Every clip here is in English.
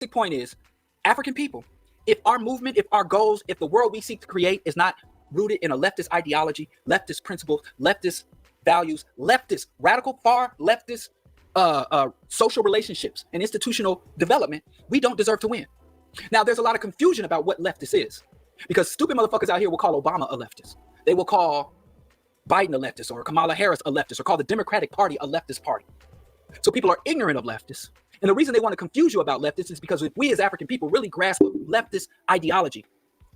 basic point is, African people, if our movement, if our goals, if the world we seek to create is not rooted in a leftist ideology, leftist principles, leftist values, leftist, radical, far leftist social relationships and institutional development, we don't deserve to win. Now, there's a lot of confusion about what leftist is, because stupid motherfuckers out here will call Obama a leftist. They will call Biden a leftist, or Kamala Harris a leftist, or call the Democratic Party a leftist party. So people are ignorant of leftists. And the reason they want to confuse you about leftists is because if we as African people really grasp leftist ideology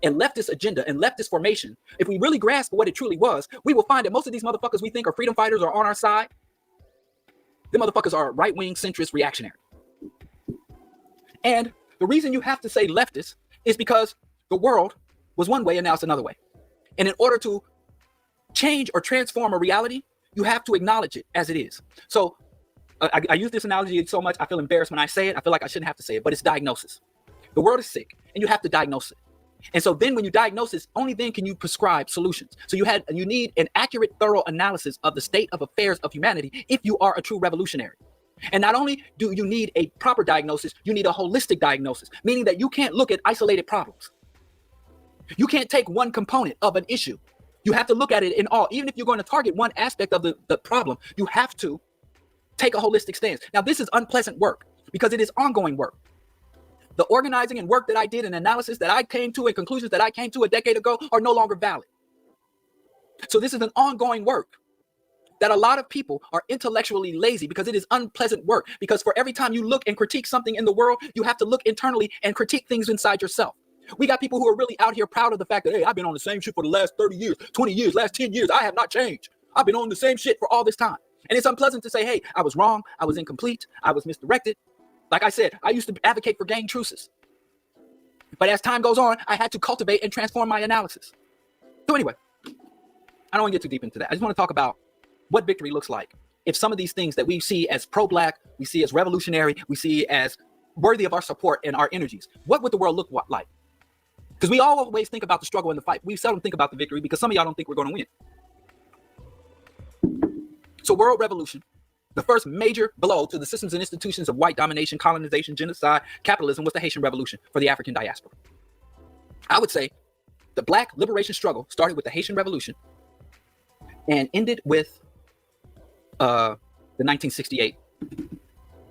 and leftist agenda and leftist formation, if we really grasp what it truly was, we will find that most of these motherfuckers we think are freedom fighters or on our side, the motherfuckers are right-wing, centrist, reactionary. And the reason you have to say leftist is because the world was one way and now it's another way. And in order to change or transform a reality, you have to acknowledge it as it is. So I use this analogy so much, I feel embarrassed when I say it. I feel like I shouldn't have to say it, but it's diagnosis. The world is sick and you have to diagnose it. And so then when you diagnose it, only then can you prescribe solutions. So you need an accurate, thorough analysis of the state of affairs of humanity if you are a true revolutionary. And not only do you need a proper diagnosis, you need a holistic diagnosis, meaning that you can't look at isolated problems. You can't take one component of an issue. You have to look at it in all. Even if you're going to target one aspect of the problem, you have to take a holistic stance. Now, this is unpleasant work because it is ongoing work. The organizing and work that I did and analysis that I came to and conclusions that I came to a decade ago are no longer valid. So this is an ongoing work that a lot of people are intellectually lazy because it is unpleasant work. Because for every time you look and critique something in the world, you have to look internally and critique things inside yourself. We got people who are really out here proud of the fact that, hey, I've been on the same shit for the last 30 years, 20 years, last 10 years. I have not changed. I've been on the same shit for all this time. And it's unpleasant to say, hey, I was wrong. I was incomplete. I was misdirected. Like I said, I used to advocate for gang truces. But as time goes on, I had to cultivate and transform my analysis. So anyway, I don't want to get too deep into that. I just want to talk about what victory looks like. If some of these things that we see as pro-Black, we see as revolutionary, we see as worthy of our support and our energies, what would the world look like? Because we always think about the struggle and the fight. We seldom think about the victory because some of y'all don't think we're going to win. So world revolution, the first major blow to the systems and institutions of white domination, colonization, genocide, capitalism was the Haitian Revolution for the African diaspora. I would say the Black liberation struggle started with the Haitian Revolution and ended with the 1968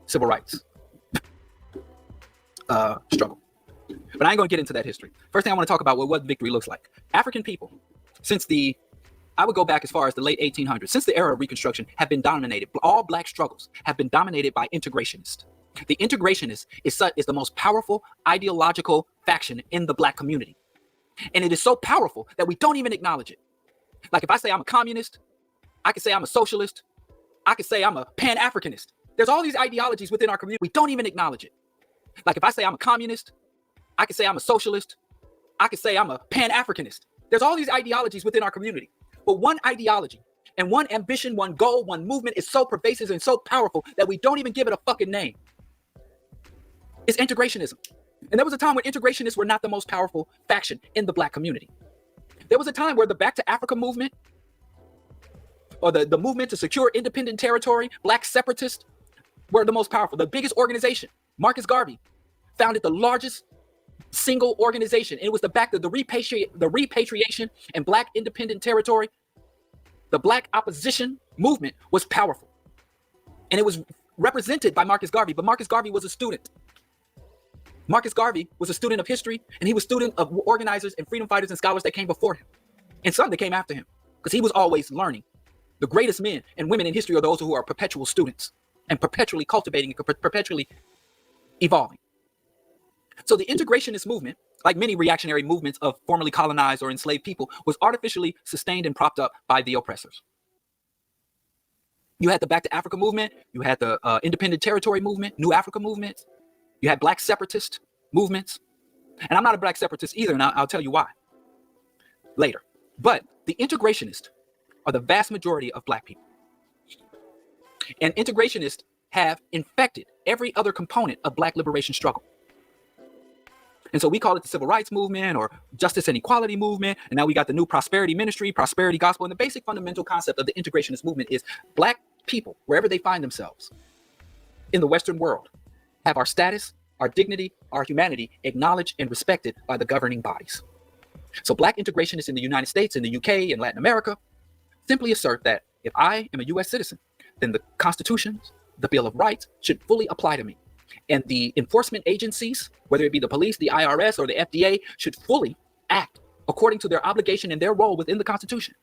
civil rights struggle. But I ain't going to get into that history. First thing I want to talk about what victory looks like. African people, I would go back as far as the late 1800s, since the era of Reconstruction, have been dominated. All Black struggles have been dominated by integrationists. The integrationist is the most powerful ideological faction in the Black community. And it is so powerful that we don't even acknowledge it. Like if I say I'm a communist, I could say I'm a socialist, I could say I'm a Pan-Africanist. There's all these ideologies within our community. We don't even acknowledge it. Like if I say I'm a communist, I could say I'm a socialist, I could say I'm a Pan-Africanist. There's all these ideologies within our community. But one ideology and one ambition, one goal, one movement is so pervasive and so powerful that we don't even give it a fucking name. It's integrationism. And there was a time when integrationists were not the most powerful faction in the Black community. There was a time where the Back to Africa movement or the movement to secure independent territory, Black separatists were the most powerful. The biggest organization, Marcus Garvey, founded the largest single organization. And it was the repatriation and Black independent territory. The Black opposition movement was powerful. And it was represented by Marcus Garvey. But Marcus Garvey was a student. Marcus Garvey was a student of history, and he was a student of organizers and freedom fighters and scholars that came before him. And some that came after him, because he was always learning. The greatest men and women in history are those who are perpetual students and perpetually cultivating and perpetually evolving. So the integrationist movement, like many reactionary movements of formerly colonized or enslaved people, was artificially sustained and propped up by the oppressors. You had the Back to Africa movement, you had the independent territory movement, New Africa movements, you had Black separatist movements. And I'm not a Black separatist either, and I'll tell you why later. But the integrationists are the vast majority of Black people. And integrationists have infected every other component of Black liberation struggle. And so we call it the civil rights movement or justice and equality movement. And now we got the new prosperity ministry, prosperity gospel. And the basic fundamental concept of the integrationist movement is Black people, wherever they find themselves in the Western world, have our status, our dignity, our humanity acknowledged and respected by the governing bodies. So black integrationists in the United States, in the UK, and Latin America simply assert that if I am a US citizen, then the constitutions, the Bill of Rights should fully apply to me. And the enforcement agencies, whether it be the police, the IRS, or the FDA, should fully act according to their obligation and their role within the Constitution.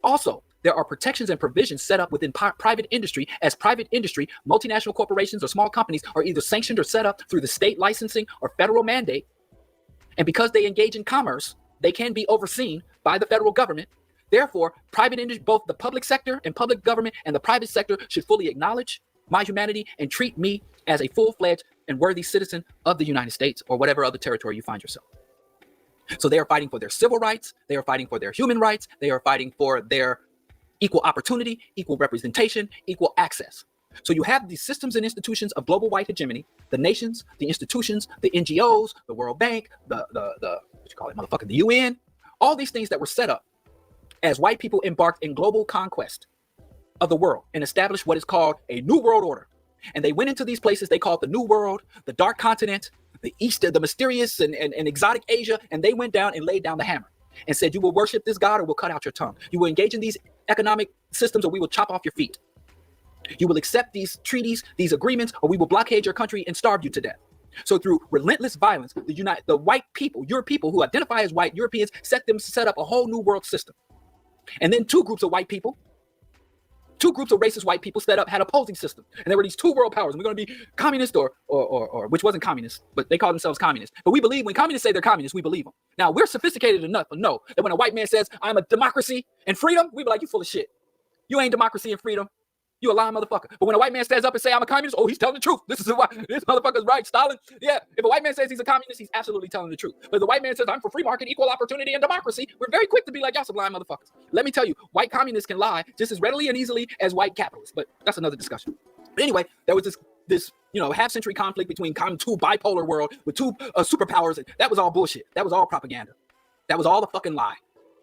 Also, there are protections and provisions set up within private industry, as private industry, multinational corporations or small companies are either sanctioned or set up through the state licensing or federal mandate. And because they engage in commerce, they can be overseen by the federal government. Therefore, private industry, both the public sector and public government and the private sector, should fully acknowledge my humanity and treat me as a full-fledged and worthy citizen of the United States or whatever other territory you find yourself. So they are fighting for their civil rights. They are fighting for their human rights. They are fighting for their equal opportunity, equal representation, equal access. So you have these systems and institutions of global white hegemony, the nations, the institutions, the NGOs, the World Bank, the what you call it, motherfucker, the UN, all these things that were set up as white people embarked in global conquest of the world and established what is called a new world order. And they went into these places they called the New World, the Dark Continent, the East, the mysterious and exotic Asia, and they went down and laid down the hammer and said, you will worship this God or we'll cut out your tongue. You will engage in these economic systems or we will chop off your feet. You will accept these treaties, these agreements, or we will blockade your country and starve you to death. So through relentless violence, the white people, your people who identify as white Europeans, set up a whole new world system. And then two groups of white people, two groups of racist white people had opposing system. And there were these two world powers. And we're going to be communist or which wasn't communist, but they call themselves communists. But we believe when communists say they're communists, we believe them. Now we're sophisticated enough to know that when a white man says, I'm a democracy and freedom, we be like, you full of shit. You ain't democracy and freedom. You a lying motherfucker. But when a white man stands up and say, I'm a communist, oh, he's telling the truth. This motherfucker's right, Stalin. Yeah, if a white man says he's a communist, he's absolutely telling the truth. But if the white man says, I'm for free market, equal opportunity, and democracy, we're very quick to be like, y'all some lying motherfuckers. Let me tell you, white communists can lie just as readily and easily as white capitalists. But that's another discussion. But anyway, there was this half-century conflict between two bipolar world with two superpowers. And that was all bullshit. That was all propaganda. That was all a fucking lie.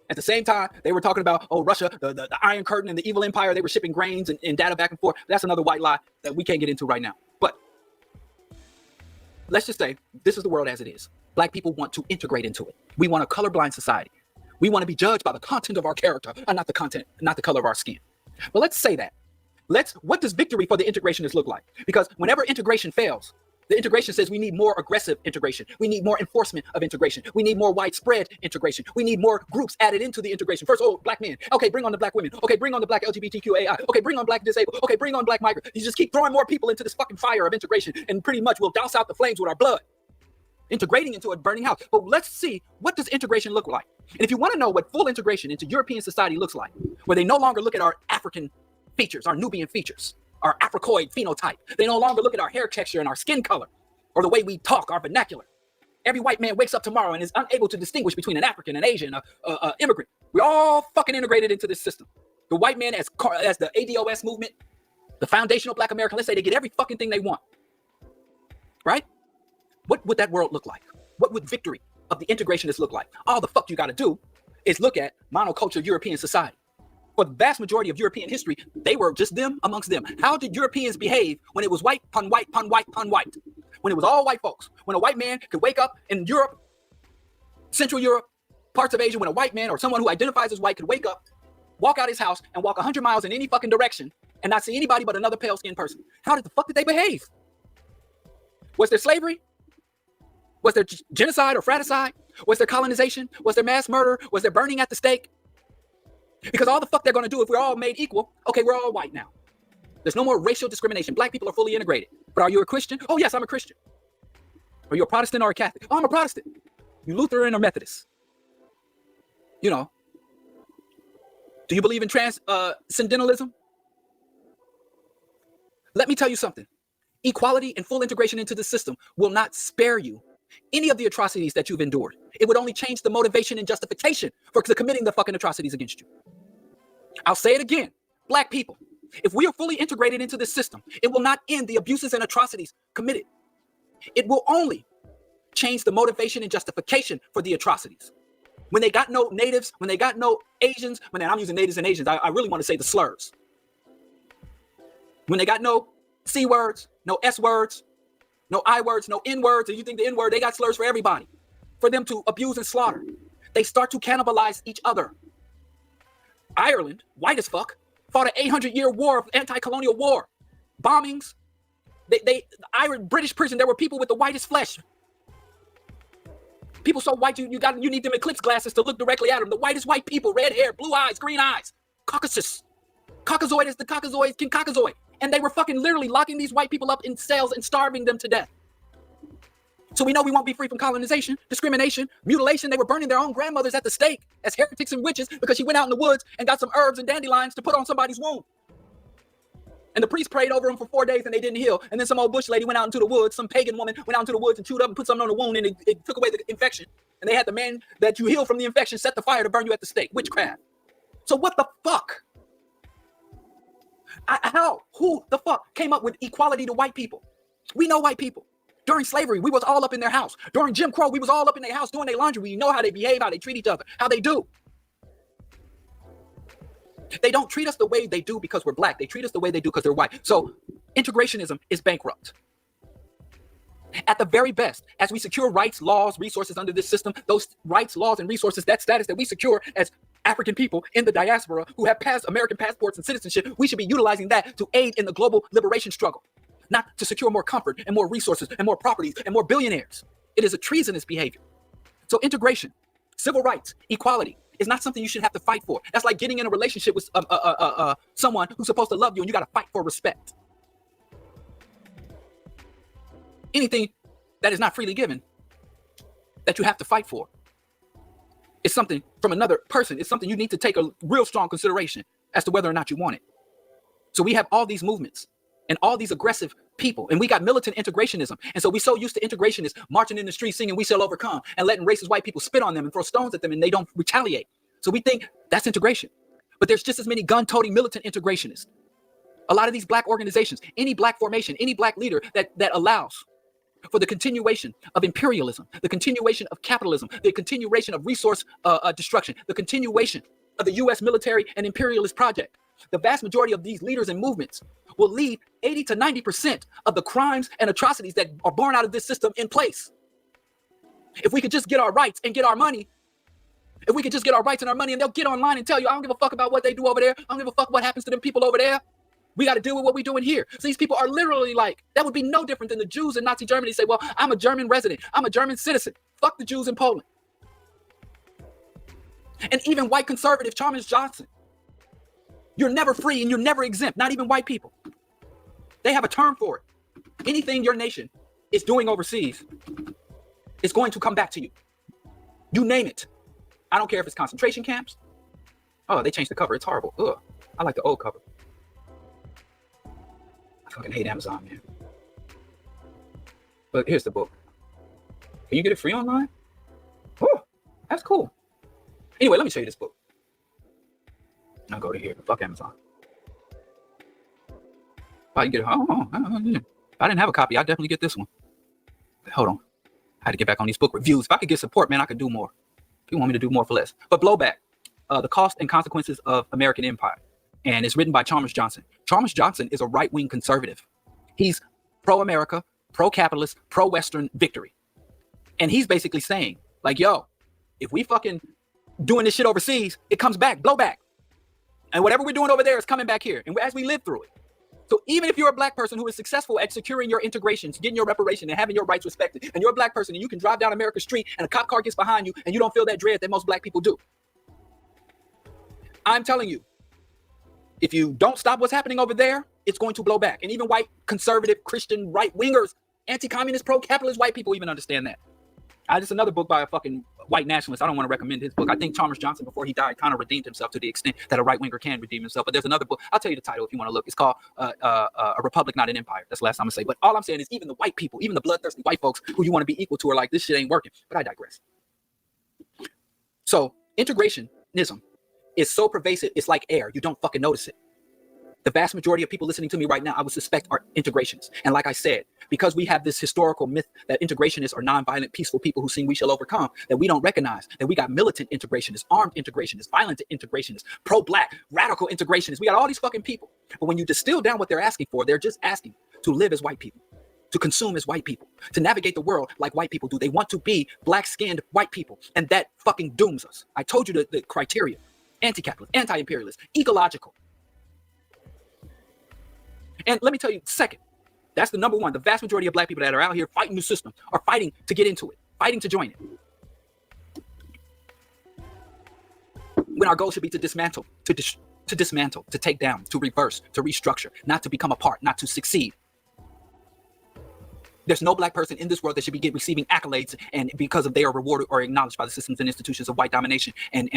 At the same time, they were talking about, Russia, the Iron Curtain and the evil empire. They were shipping grains and data back and forth. That's another white lie that we can't get into right now. But let's just say this is the world as it is. Black people want to integrate into it. We want a colorblind society. We want to be judged by the content of our character and not the color of our skin. But let's say that. What does victory for the integrationists look like? Because whenever integration fails, the integration says we need more aggressive integration. We need more enforcement of integration. We need more widespread integration. We need more groups added into the integration. First, black men. Okay, bring on the black women. Okay, bring on the black LGBTQAI. Okay, bring on black disabled. Okay, bring on black migrant. You just keep throwing more people into this fucking fire of integration, and pretty much we'll douse out the flames with our blood, integrating into a burning house. But let's see, what does integration look like? And if you want to know what full integration into European society looks like, where they no longer look at our African features, our Nubian features, our Africoid phenotype. They no longer look at our hair texture and our skin color or the way we talk, our vernacular. Every white man wakes up tomorrow and is unable to distinguish between an African, an Asian, an immigrant. We're all fucking integrated into this system. The white man as the ADOS movement, the foundational black American, let's say they get every fucking thing they want, right? What would that world look like? What would victory of the integrationists look like? All the fuck you got to do is look at monoculture European society. For the vast majority of European history, they were just them amongst them. How did Europeans behave when it was white, pun white, pun white, pun white? When it was all white folks. When a white man could wake up in Europe, Central Europe, parts of Asia, when a white man or someone who identifies as white could wake up, walk out his house and walk 100 miles in any fucking direction and not see anybody but another pale-skinned person. How did the fuck did they behave? Was there slavery? Was there genocide or fratricide? Was there colonization? Was there mass murder? Was there burning at the stake? Because all the fuck they're going to do if we're all made equal, okay, we're all white now. There's no more racial discrimination. Black people are fully integrated. But are you a Christian? Oh, yes, I'm a Christian. Are you a Protestant or a Catholic? Oh, I'm a Protestant. You Lutheran or Methodist? Do you believe in transcendentalism? Let me tell you something. Equality and full integration into the system will not spare you any of the atrocities that you've endured. It would only change the motivation and justification for committing the fucking atrocities against you. I'll say it again. Black people, if we are fully integrated into this system, it will not end the abuses and atrocities committed. It will only change the motivation and justification for the atrocities. When they got no natives, when they got no Asians, I'm using natives and Asians, I really want to say the slurs. When they got no C words, no S words, No I words, no N words. And you think the N word, they got slurs for everybody, for them to abuse and slaughter. They start to cannibalize each other. Ireland, white as fuck, fought an 800-year war of anti-colonial war, bombings. British prison, there were people with the whitest flesh. People so white, you need them eclipse glasses to look directly at them. The whitest white people, red hair, blue eyes, green eyes, Caucasus. Caucasoid is the Caucasoid, King Caucasoid. And they were fucking literally locking these white people up in cells and starving them to death. So we know we won't be free from colonization, discrimination, mutilation. They were burning their own grandmothers at the stake as heretics and witches because she went out in the woods and got some herbs and dandelions to put on somebody's wound. And the priest prayed over them for 4 days and they didn't heal. And then some old bush lady went out into the woods, some pagan woman went out into the woods and chewed up and put something on the wound and it took away the infection. And they had the man that you heal from the infection set the fire to burn you at the stake. Witchcraft. So what the fuck? Who the fuck came up with equality to white people? We know white people. During slavery, we was all up in their house. During Jim Crow, we was all up in their house doing their laundry. We know how they behave, how they treat each other, how they do. They don't treat us the way they do because we're black. They treat us the way they do because they're white. So integrationism is bankrupt. At the very best, as we secure rights, laws, resources under this system, those rights, laws, and resources, that status that we secure as African people in the diaspora who have American passports and citizenship, we should be utilizing that to aid in the global liberation struggle, not to secure more comfort and more resources and more properties and more billionaires. It is a treasonous behavior. So integration, civil rights, equality is not something you should have to fight for. That's like getting in a relationship with someone who's supposed to love you and you got to fight for respect. Anything that is not freely given that you have to fight for is something from another person. It's something you need to take a real strong consideration as to whether or not you want it. So we have all these movements and all these aggressive people, and we got militant integrationism. And so we so used to integrationists marching in the streets singing "We Shall Overcome" and letting racist white people spit on them and throw stones at them and they don't retaliate. So we think that's integration. But there's just as many gun-toting militant integrationists. A lot of these black organizations, any black formation, any black leader that allows for the continuation of imperialism, the continuation of capitalism, the continuation of resource destruction, the continuation of the U.S. military and imperialist project. The vast majority of these leaders and movements will leave 80 to 90% of the crimes and atrocities that are born out of this system in place. If we could just get our rights and get our money, if we could just get our rights and our money, and they'll get online and tell you, I don't give a fuck about what they do over there. I don't give a fuck what happens to them people over there. We got to deal with what we're doing here. So these people are literally like, that would be no different than the Jews in Nazi Germany say, well, I'm a German resident. I'm a German citizen. Fuck the Jews in Poland. And even white conservative Chalmers Johnson. You're never free and you're never exempt, not even white people. They have a term for it. Anything your nation is doing overseas is going to come back to you. You name it. I don't care if it's concentration camps. Oh, they changed the cover. It's horrible. Ugh. I like the old cover. I fucking hate Amazon, man. But here's the book. Can you get it free online? Oh, that's cool. Anyway, let me show you this book. I'll go to here. Fuck Amazon. If I can get it. If I didn't have a copy, I'd definitely get this one. Hold on. I had to get back on these book reviews. If I could get support, man, I could do more. People want me to do more for less. But Blowback, The Cost and Consequences of American Empire. And it's written by Chalmers Johnson. Chalmers Johnson is a right-wing conservative. He's pro-America, pro-capitalist, pro-Western victory. And he's basically saying, like, yo, if we fucking doing this shit overseas, it comes back, blowback. And whatever we're doing over there is coming back here. And as we live through it. So even if you're a black person who is successful at securing your integrations, getting your reparation and having your rights respected, and you're a black person and you can drive down America's street and a cop car gets behind you and you don't feel that dread that most black people do. I'm telling you, if you don't stop what's happening over there, it's going to blow back. And even white, conservative, Christian, right-wingers, anti-communist, pro-capitalist white people even understand that. Just another book by a fucking white nationalist. I don't want to recommend his book. I think Chalmers Johnson, before he died, kind of redeemed himself to the extent that a right-winger can redeem himself. But there's another book. I'll tell you the title if you want to look. It's called A Republic, Not an Empire. That's the last time I'm going to say. But all I'm saying is even the white people, even the bloodthirsty white folks who you want to be equal to are like, this shit ain't working. But I digress. So integrationism is so pervasive, it's like air. You don't fucking notice it. The vast majority of people listening to me right now, I would suspect, are integrationists. And like I said, because we have this historical myth that integrationists are nonviolent, peaceful people who sing "We Shall Overcome," that we don't recognize, that we got militant integrationists, armed integrationists, violent integrationists, pro-black, radical integrationists. We got all these fucking people. But when you distill down what they're asking for, they're just asking to live as white people, to consume as white people, to navigate the world like white people do. They want to be black-skinned white people, and that fucking dooms us. I told you the criteria: anti-capitalist, anti-imperialist, ecological. And let me tell you, second, that's the number one. The vast majority of black people that are out here fighting the system are fighting to get into it, fighting to join it. When our goal should be to dismantle, to dismantle, to take down, to reverse, to restructure, not to become a part, not to succeed. There's no black person in this world that should be receiving accolades and because of they are rewarded or acknowledged by the systems and institutions of white domination and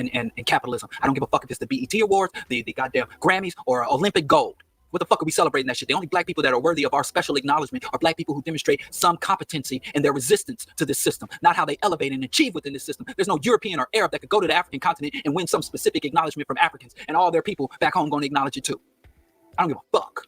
capitalism. I don't give a fuck if it's the BET Awards, the goddamn Grammys, or Olympic gold. What the fuck are we celebrating that shit? The only black people that are worthy of our special acknowledgement are black people who demonstrate some competency in their resistance to this system, not how they elevate and achieve within this system. There's no European or Arab that could go to the African continent and win some specific acknowledgement from Africans, and all their people back home going to acknowledge it too. I don't give a fuck.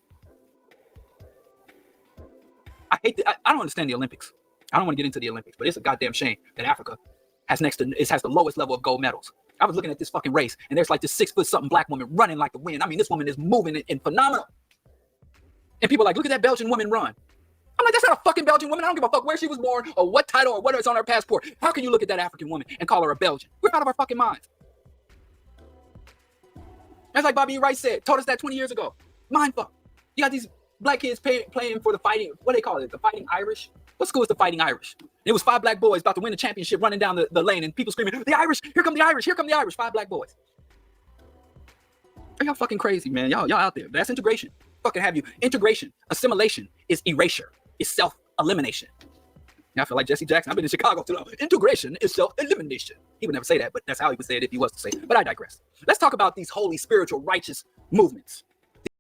I don't understand the Olympics. I don't want to get into the Olympics, but it's a goddamn shame that Africa has the lowest level of gold medals. I was looking at this fucking race, and there's like this 6-foot-something black woman running like the wind. I mean, this woman is moving and phenomenal. And people are like, look at that Belgian woman run. I'm like, that's not a fucking Belgian woman. I don't give a fuck where she was born or what title or what is on her passport. How can you look at that African woman and call her a Belgian? We're out of our fucking minds. That's like Bobby Rice told us that 20 years ago. Mind fuck. You got these black kids playing for the fighting, what do they call it? The Fighting Irish? What school is the Fighting Irish? It was 5 black boys about to win the championship running down the lane and people screaming, the Irish, here come the Irish, here come the Irish, 5 black boys. Are y'all fucking crazy, man? Y'all out there. That's integration. Fucking have you. Integration, assimilation is erasure, is self-elimination. I feel like Jesse Jackson. I've been in Chicago too long. Integration is self-elimination. He would never say that, but that's how he would say it if he was to say it. But I digress. Let's talk about these holy, spiritual, righteous movements.